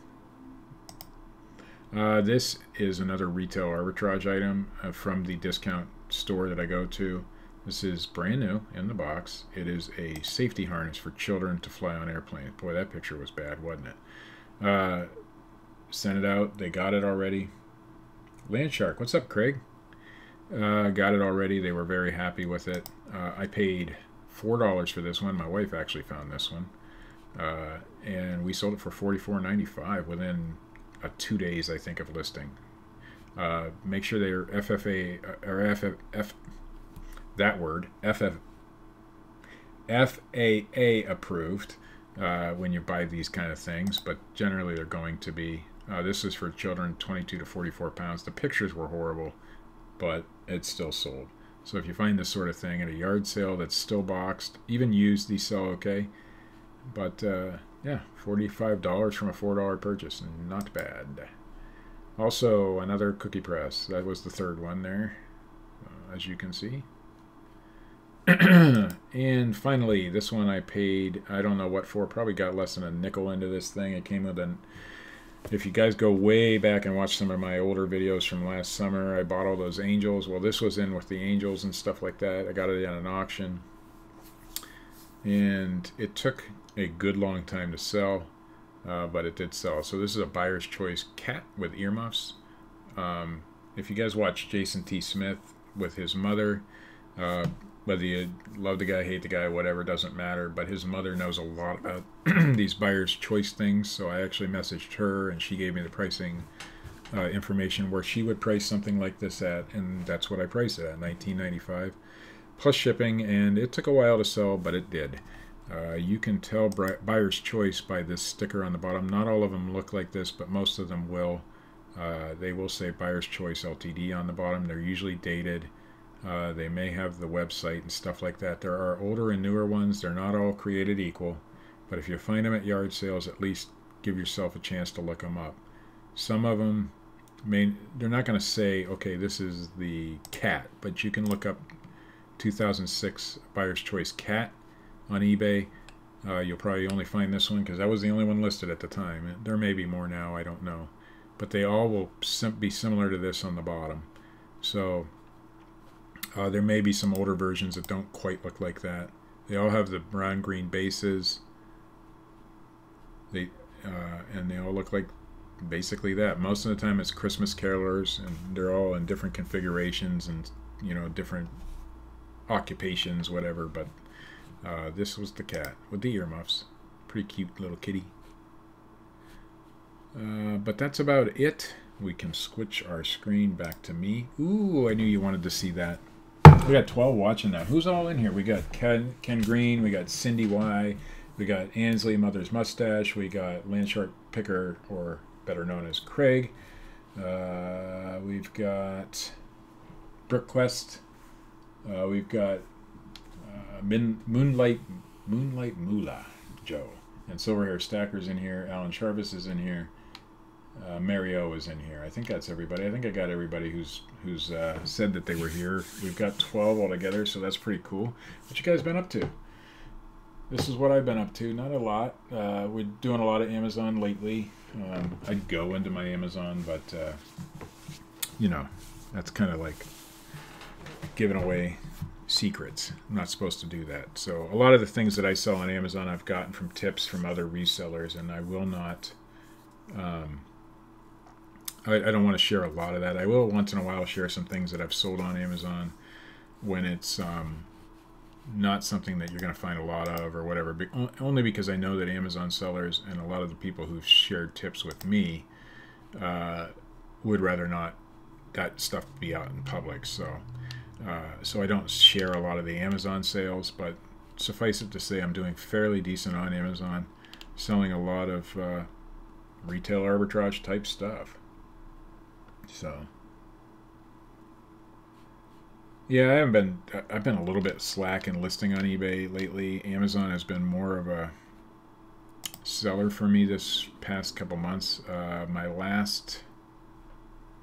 This is another retail arbitrage item from the discount store that I go to. This is brand new in the box. It is a safety harness for children to fly on airplanes. Boy, that picture was bad, wasn't it? Sent it out. They got it already. Landshark, what's up, Craig? Got it already. They were very happy with it. I paid $4 for this one. My wife actually found this one. And we sold it for $44.95 within 2 days, I think, of listing. Make sure they're FFA or FAA approved when you buy these kind of things, but generally they're going to be. This is for children 22 to 44 pounds. The pictures were horrible, but it's still sold. So if you find this sort of thing at a yard sale that's still boxed, even used, these sell okay. But yeah, $45 from a $4 purchase, not bad. Also, another cookie press. That was the third one there, as you can see. And finally, this one I paid, I don't know what for, probably got less than a nickel into this thing. It came with an, if you guys go way back and watch some of my older videos from last summer, I bought all those angels. Well, this was in with the angels and stuff like that. I got it at an auction. And it took a good long time to sell, but it did sell. So this is a buyer's choice cat with earmuffs. If you guys watch Jason T. Smith with his mother, whether you love the guy, hate the guy, whatever, doesn't matter, but his mother knows a lot about these buyer's choice things, so I actually messaged her and she gave me the pricing information where she would price something like this at, and that's what I priced it at, $19.95 plus shipping, and it took a while to sell, but it did. You can tell buyer's choice by this sticker on the bottom. Not all of them look like this, but most of them will. They will say buyer's choice LTD on the bottom. They're usually dated. They may have the website and stuff like that. There are older and newer ones. They're not all created equal, but if you find them at yard sales, at least give yourself a chance to look them up. Some of them they're not going to say, okay, this is the cat, but you can look up 2006 buyer's choice cat on eBay. You'll probably only find this one because that was the only one listed at the time. There may be more now, I don't know, but they all will be similar to this on the bottom. So there may be some older versions that don't quite look like that. They all have the brown green bases. And they all look like basically that. Most of the time it's Christmas carolers, and they're all in different configurations and, you know, different occupations, whatever. But this was the cat with the earmuffs. Pretty cute little kitty. But that's about it. We can switch our screen back to me. Ooh, I knew you wanted to see that. We got 12 watching now. Who's all in here? We got Ken Green, we got Cindy Y, we got Ansley Mother's Mustache, we got Landshark Picker, or better known as Craig. We've got Brookquest. We've got Moonlight Moolah Joe, and Silver Hair Stacker's in here. Alan Charvis is in here. Mario is in here. I think that's everybody. I think I got everybody who's said that they were here. We've got 12 altogether, so that's pretty cool. What you guys been up to? This is what I've been up to. Not a lot. We're doing a lot of Amazon lately. I'd go into my Amazon, but you know, that's kind of like giving away secrets. I'm not supposed to do that. So a lot of the things that I sell on Amazon I've gotten from tips from other resellers, and I will not I don't want to share a lot of that. I will once in a while share some things that I've sold on Amazon when it's not something that you're going to find a lot of or whatever, only because I know that Amazon sellers and a lot of the people who've shared tips with me would rather not that stuff be out in public. So I don't share a lot of the Amazon sales, but suffice it to say I'm doing fairly decent on Amazon, selling a lot of retail arbitrage type stuff. So yeah, I've been a little bit slack in listing on eBay lately. Amazon has been more of a seller for me this past couple months. My last,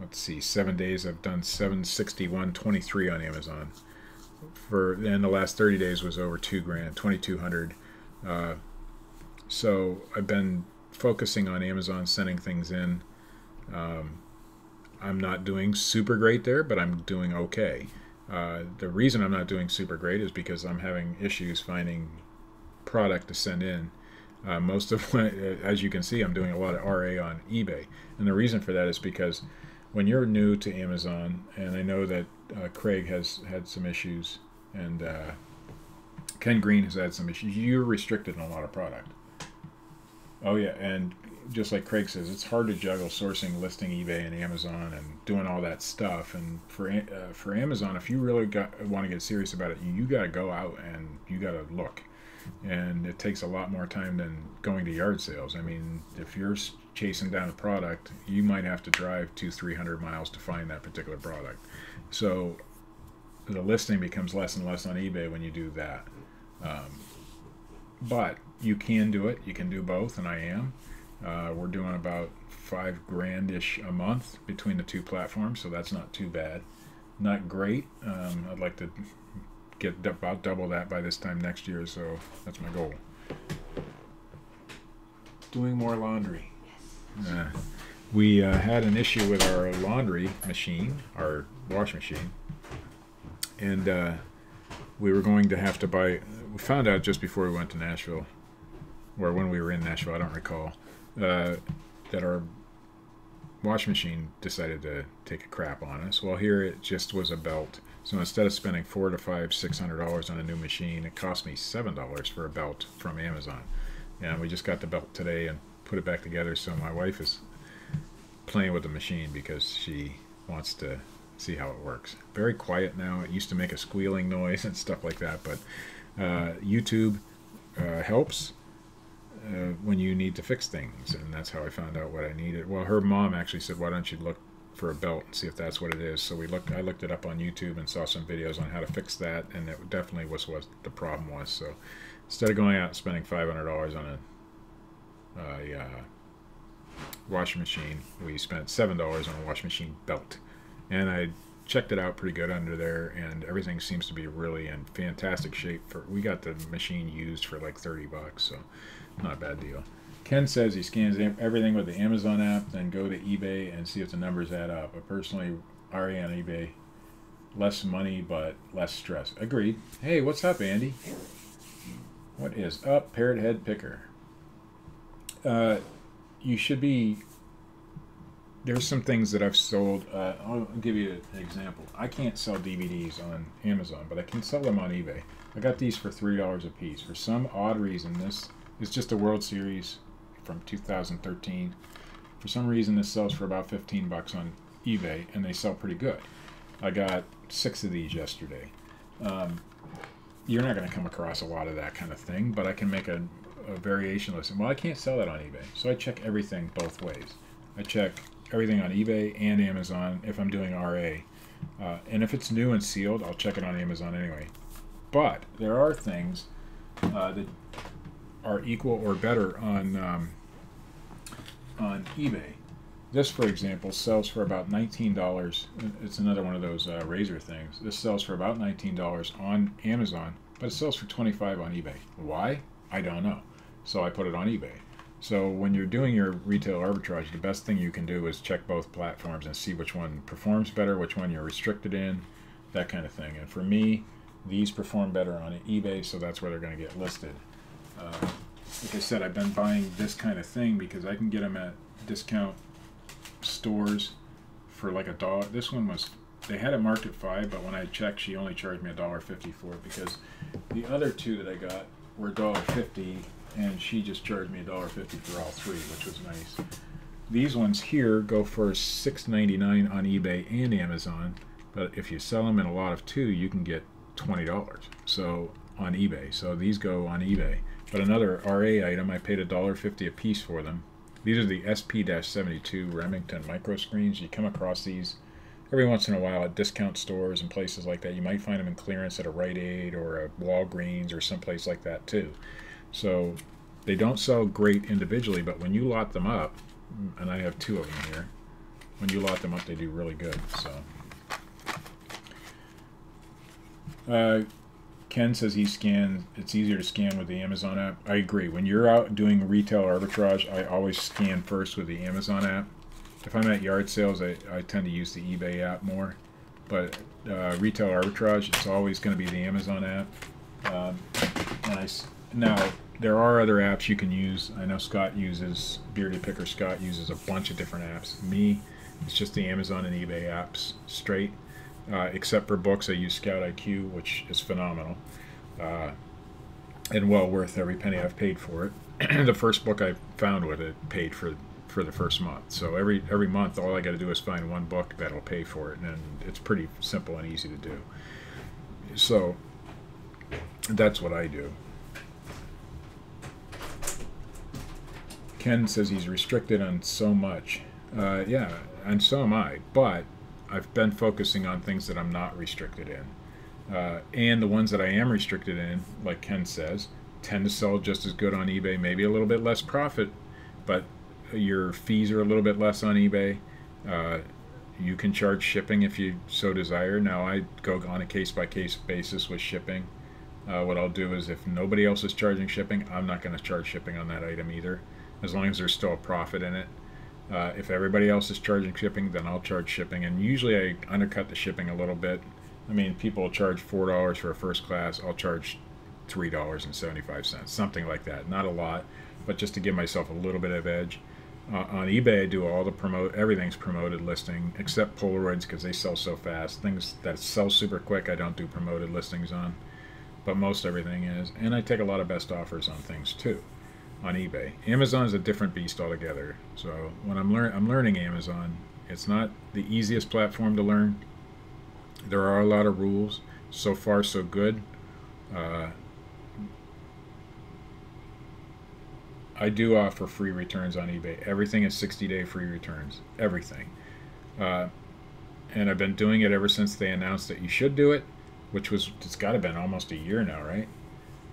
let's see, 7 days I've done 761.23 on Amazon. And the last 30 days was over $2,000, 2,200. So I've been focusing on Amazon, sending things in. I'm not doing super great there, but I'm doing okay. The reason I'm not doing super great is because I'm having issues finding product to send in. Most of what, as you can see, I'm doing a lot of RA on eBay. And the reason for that is because when you're new to Amazon, and I know that Craig has had some issues, and Ken Green has had some issues, you're restricted in a lot of product. Oh yeah, and just like Craig says, it's hard to juggle sourcing, listing eBay and Amazon and doing all that stuff. And for Amazon, if you really want to get serious about it, you got to go out and you got to look. And it takes a lot more time than going to yard sales. I mean, if you're chasing down a product, you might have to drive 200-300 miles to find that particular product. So the listing becomes less and less on eBay when you do that. But you can do it. You can do both, and I am. We're doing about $5,000-ish a month between the two platforms, so that's not too bad. Not great. I'd like to get about double that by this time next year, so that's my goal. Doing more laundry. We had an issue with our laundry machine, our wash machine, and we were going to have to buy. We found out just before we went to Nashville, or when we were in Nashville, I don't recall, that our wash machine decided to take a crap on us. Well, here it just was a belt. So instead of spending $400 to $600 on a new machine, it cost me $7 for a belt from Amazon. And we just got the belt today and put it back together. So my wife is playing with the machine because she wants to see how it works. Very quiet now. It used to make a squealing noise and stuff like that, but YouTube helps when you need to fix things, and that's how I found out what I needed. Well, her mom actually said, why don't you look for a belt and see if that's what it is. So I looked it up on YouTube and saw some videos on how to fix that, and it definitely was what the problem was. So instead of going out and spending $500 on a washing machine, we spent $7 on a washing machine belt, and I checked it out pretty good under there, and everything seems to be really in fantastic shape. We got the machine used for like $30, so not a bad deal. Ken says he scans everything with the Amazon app, then go to eBay and see if the numbers add up. But personally, RA on eBay, less money but less stress. Agreed. Hey, what's up, Andy? What is up, Parrot Head Picker? You should be. There's some things that I've sold. I'll give you an example. I can't sell DVDs on Amazon, but I can sell them on eBay. I got these for $3 a piece. For some odd reason, this is just a World Series from 2013. For some reason, this sells for about 15 bucks on eBay, and they sell pretty good. I got 6 of these yesterday. You're not going to come across a lot of that kind of thing, but I can make a variation list. Well, I can't sell that on eBay, so I check everything both ways. I check everything on eBay and Amazon if I'm doing RA. And if it's new and sealed, I'll check it on Amazon anyway. But there are things that are equal or better on eBay. This, for example, sells for about $19. It's another one of those razor things. This sells for about $19 on Amazon, but it sells for $25 on eBay. Why? I don't know. So I put it on eBay. So when you're doing your retail arbitrage, the best thing you can do is check both platforms and see which one performs better, which one you're restricted in, that kind of thing. And for me, these perform better on eBay, so that's where they're going to get listed. Like I said, I've been buying this kind of thing because I can get them at discount stores for like $1. This one was, they had it marked at $5, but when I checked, she only charged me $1.50 for it, because the other two that I got were $1.50, and she just charged me $1.50 for all three, which was nice. These ones here go for $6.99 on eBay and Amazon, but if you sell them in a lot of two, you can get $20 so on eBay. So these go on eBay. But another RA item, I paid $1.50 a piece for them. These are the SP-72 Remington micro screens. You come across these every once in a while at discount stores and places like that. You might find them in clearance at a Rite Aid or a Walgreens or someplace like that too. So they don't sell great individually, but when you lot them up, and I have two of them here, when you lot them up, they do really good. So Ken says he scans, it's easier to scan with the Amazon app. I agree. When you're out doing retail arbitrage, I always scan first with the Amazon app. If I'm at yard sales, I tend to use the eBay app more. But retail arbitrage, it's always going to be the Amazon app. Now, there are other apps you can use. I know Scott uses, Bearded Picker Scott uses a bunch of different apps. Me, it's just the Amazon and eBay apps straight. Except for books, I use Scout IQ, which is phenomenal. And well worth every penny I've paid for it. The first book I found with it paid for the first month. So every month, all I got to do is find one book that'll pay for it, and it's pretty simple and easy to do. So that's what I do. Ken says he's restricted on so much. Yeah, and so am I. But I've been focusing on things that I'm not restricted in. And the ones that I am restricted in, like Ken says, tend to sell just as good on eBay, maybe a little bit less profit, but your fees are a little bit less on eBay. You can charge shipping if you so desire. Now, I go on a case-by-case basis with shipping. What I'll do is, if nobody else is charging shipping, I'm not going to charge shipping on that item either, as long as there's still a profit in it. If everybody else is charging shipping, then I'll charge shipping, and usually I undercut the shipping a little bit. I mean, people will charge $4 for a first class. I'll charge $3.75, something like that. Not a lot, but just to give myself a little bit of edge. On eBay, I do all the everything's promoted listing, except Polaroids, because they sell so fast. Things that sell super quick, I don't do promoted listings on, but most everything is. And I take a lot of best offers on things too. On eBay. Amazon is a different beast altogether. So when I'm learning Amazon, it's not the easiest platform to learn. There are a lot of rules. So far, so good. I do offer free returns on eBay. Everything is 60-day free returns. Everything. And I've been doing it ever since they announced that you should do it, which was, it's got to have been almost a year now, right?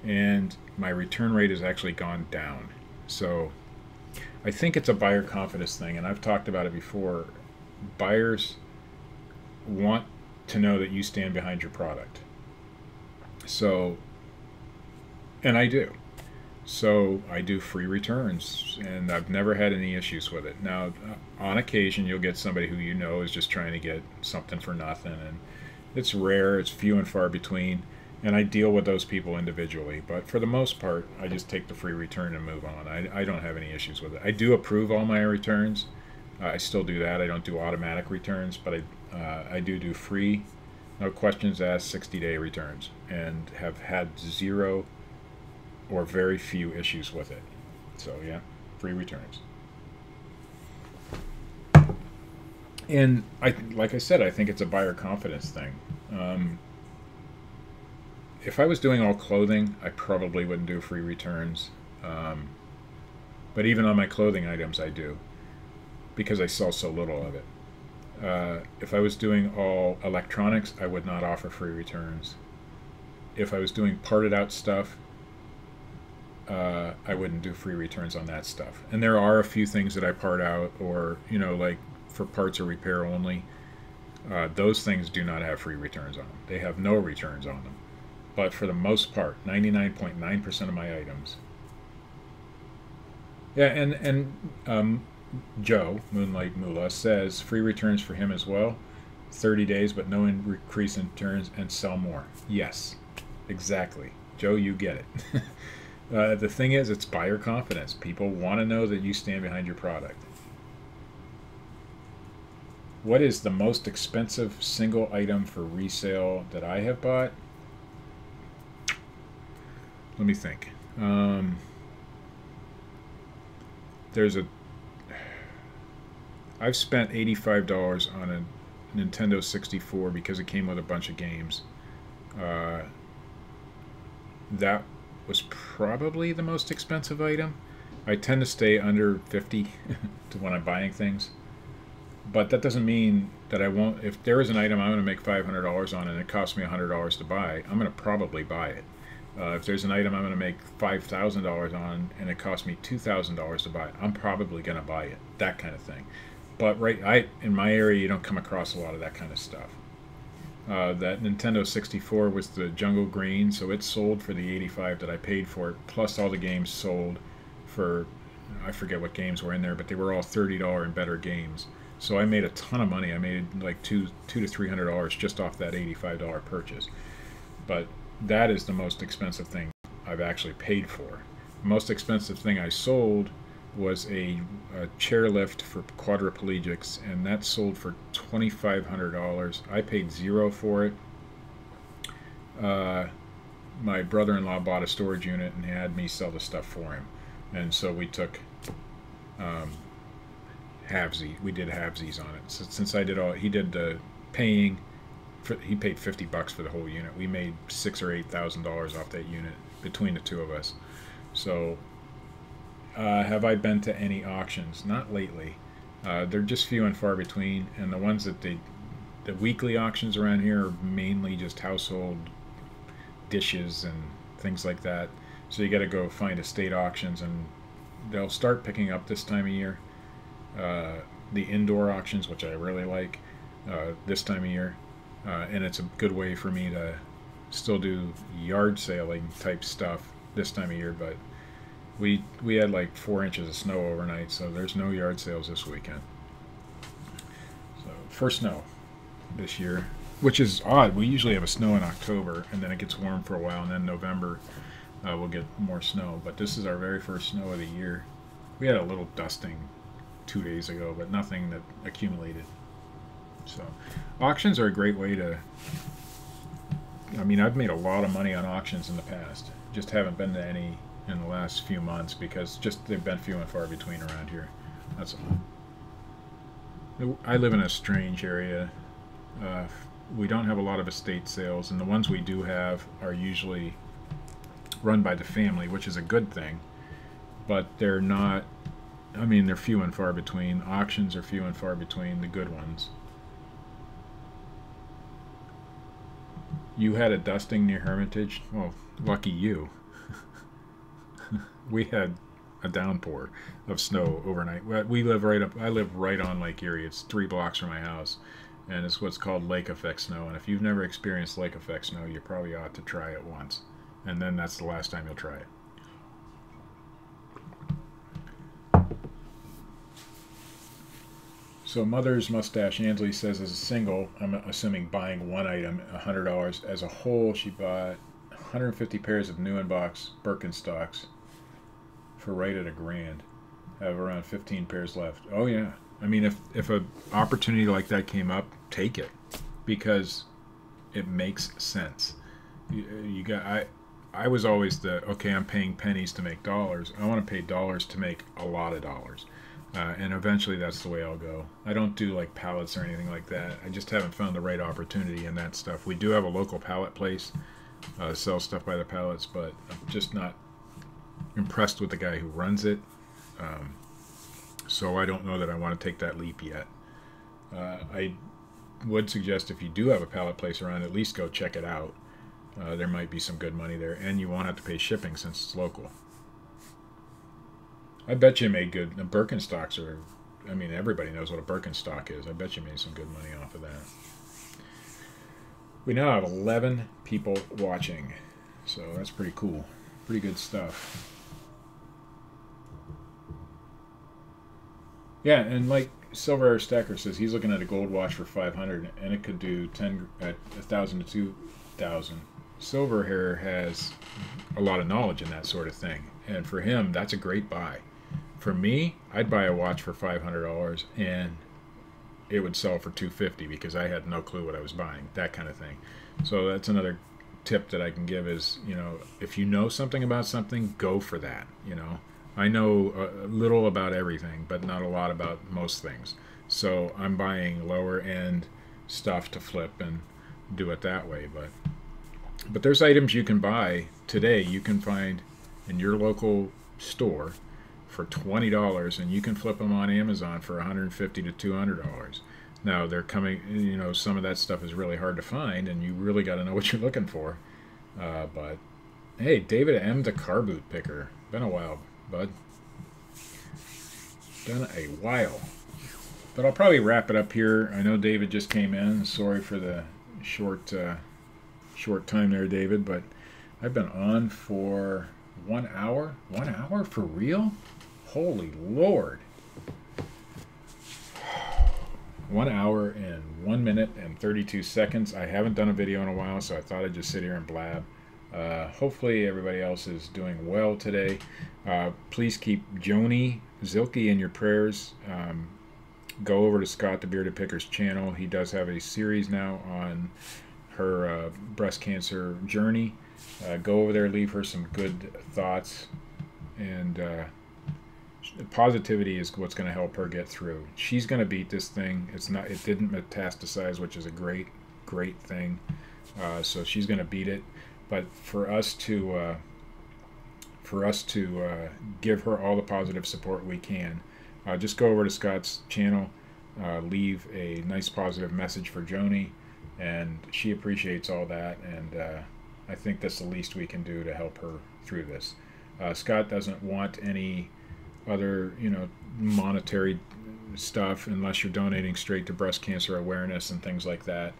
And my return rate has actually gone down. So I think it's a buyer confidence thing, and I've talked about it before. Buyers want to know that you stand behind your product. So, and I do. So I do free returns, and I've never had any issues with it. Now, on occasion, you'll get somebody who you know is just trying to get something for nothing, and it's rare, it's few and far between. And I deal with those people individually. But for the most part, I just take the free return and move on. I don't have any issues with it. I do approve all my returns. I still do that. I don't do automatic returns, but I do free, no questions asked, 60-day returns, and have had zero or very few issues with it. So yeah, free returns. And like I said, I think it's a buyer confidence thing. If I was doing all clothing, I probably wouldn't do free returns. But even on my clothing items, I do, because I sell so little of it. If I was doing all electronics, I would not offer free returns. If I was doing parted out stuff, I wouldn't do free returns on that stuff. And there are a few things that I part out, or, you know, like for parts or repair only. Those things do not have free returns on them. They have no returns on them. But for the most part, 99.9% of my items. Yeah, and Joe, Moonlight Moolah, says free returns for him as well. 30 days, but no increase in returns, and sell more. Yes, exactly. Joe, you get it. The thing is, it's buyer confidence. People want to know that you stand behind your product. What is the most expensive single item for resale that I have bought? Let me think. There's a. I've spent $85 on a Nintendo 64 because it came with a bunch of games. Uh, that was probably the most expensive item. I tend to stay under 50 to when I'm buying things. But that doesn't mean that I won't. If there is an item I'm going to make $500 on and it costs me $100 to buy, I'm going to probably buy it. If there's an item I'm going to make $5,000 on and it costs me $2,000 to buy, I'm probably going to buy it. That kind of thing. But in my area, you don't come across a lot of that kind of stuff. That Nintendo 64 was the jungle green, so it sold for the 85 that I paid for it, plus all the games sold for, I forget what games were in there, but they were all $30 and better games. So I made a ton of money. I made like $200 to $300 just off that $85 purchase. But that is the most expensive thing I've actually paid for. The most expensive thing I sold was a chairlift for quadriplegics, and that sold for $2,500. I paid $0 for it. My brother-in-law bought a storage unit and had me sell the stuff for him, and so we took halvesies. We did halvesies on it. So since I did all, he did the paying. He paid $50 for the whole unit. We made $6,000 or $8,000 off that unit between the two of us. So. Have I been to any auctions? Not lately. They're just few and far between, and the ones that the weekly auctions around here are mainly just household dishes and things like that. So you got to go find estate auctions, and they'll start picking up this time of year. The indoor auctions, which I really like, this time of year, and it's a good way for me to still do yard sailing type stuff this time of year, but. We had like 4 inches of snow overnight, so there's no yard sales this weekend. So first snow this year, which is odd. We usually have a snow in October, and then it gets warm for a while, and then November we'll get more snow. But this is our very first snow of the year. We had a little dusting 2 days ago, but nothing that accumulated. So auctions are a great way to. I mean, I've made a lot of money on auctions in the past. Just haven't been to any in the last few months because just they've been few and far between around here. That's all. I live in a strange area. We don't have a lot of estate sales, and the ones we do have are usually run by the family, which is a good thing, but they're not. I mean, they're few and far between. Auctions are few and far between, the good ones. You had a dusting near Hermitage? Well, lucky you. We had a downpour of snow overnight. We live right up. I live right on Lake Erie. It's 3 blocks from my house, and it's what's called lake effect snow. And if you've never experienced lake effect snow, you probably ought to try it once, and then that's the last time you'll try it. So Mother's Mustache Ansley says, as a single, I'm assuming buying one item, $100. As a whole, she bought 150 pairs of new in-box Birkenstocks for right at $1,000. Have around 15 pairs left. Oh yeah. I mean, if an opportunity like that came up, take it, because it makes sense. I was always okay, I'm paying pennies to make dollars. I want to pay dollars to make a lot of dollars. And eventually that's the way I'll go. I don't do like pallets or anything like that. I just haven't found the right opportunity in that stuff. We do have a local pallet place, sell stuff by the pallets, but I'm just not impressed with the guy who runs it. So I don't know that I want to take that leap yet. I would suggest if you do have a pallet place around, at least go check it out. There might be some good money there, and you won't have to pay shipping since it's local. I bet you made good. The Birkenstocks are, I mean, everybody knows what a Birkenstock is. I bet you made some good money off of that. We now have 11 people watching, so that's pretty cool. Pretty good stuff. Yeah, and like Silver Air Stacker says, he's looking at a gold watch for $500, and it could do 10 at 1,000 to 2,000. Silver Hair has a lot of knowledge in that sort of thing, and for him, that's a great buy. For me, I'd buy a watch for $500, and it would sell for 250 because I had no clue what I was buying, that kind of thing. So that's another tip that I can give is, you know, if you know something about something, go for that. You know, I know a little about everything, but not a lot about most things. So I'm buying lower end stuff to flip and do it that way. But there's items you can buy today, you can find in your local store for $20, and you can flip them on Amazon for $150 to $200. Now they're coming, you know, some of that stuff is really hard to find, and you really got to know what you're looking for. But hey, David M, the car boot picker, been a while, bud. Been a while. But I'll probably wrap it up here. I know David just came in. Sorry for the short time there, David. But I've been on for 1 hour. 1 hour for real? Holy Lord. 1 hour and 1 minute and 32 seconds. I haven't done a video in a while, so I thought I'd just sit here and blab. Hopefully everybody else is doing well today. Please keep Joni Zilke in your prayers. Go over to Scott the Bearded Picker's channel. He does have a series now on her breast cancer journey. Go over there, leave her some good thoughts, and positivity is what's going to help her get through. She's going to beat this thing. It didn't metastasize, which is a great thing. So she's going to beat it. But for us to give her all the positive support we can, just go over to Scott's channel, leave a nice positive message for Joni, and she appreciates all that. And I think that's the least we can do to help her through this. Scott doesn't want any other, you know, monetary stuff unless you're donating straight to breast cancer awareness and things like that.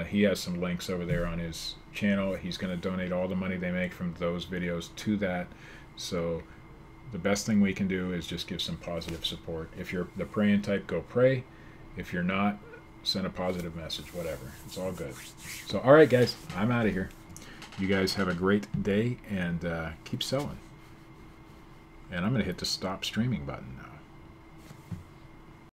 He has some links over there on his channel. He's going to donate all the money they make from those videos to that. So the best thing we can do is just give some positive support. If you're the praying type, go pray. If you're not, send a positive message, whatever. It's all good. So, all right, guys, I'm out of here. You guys have a great day, and keep selling. And I'm going to hit the stop streaming button now.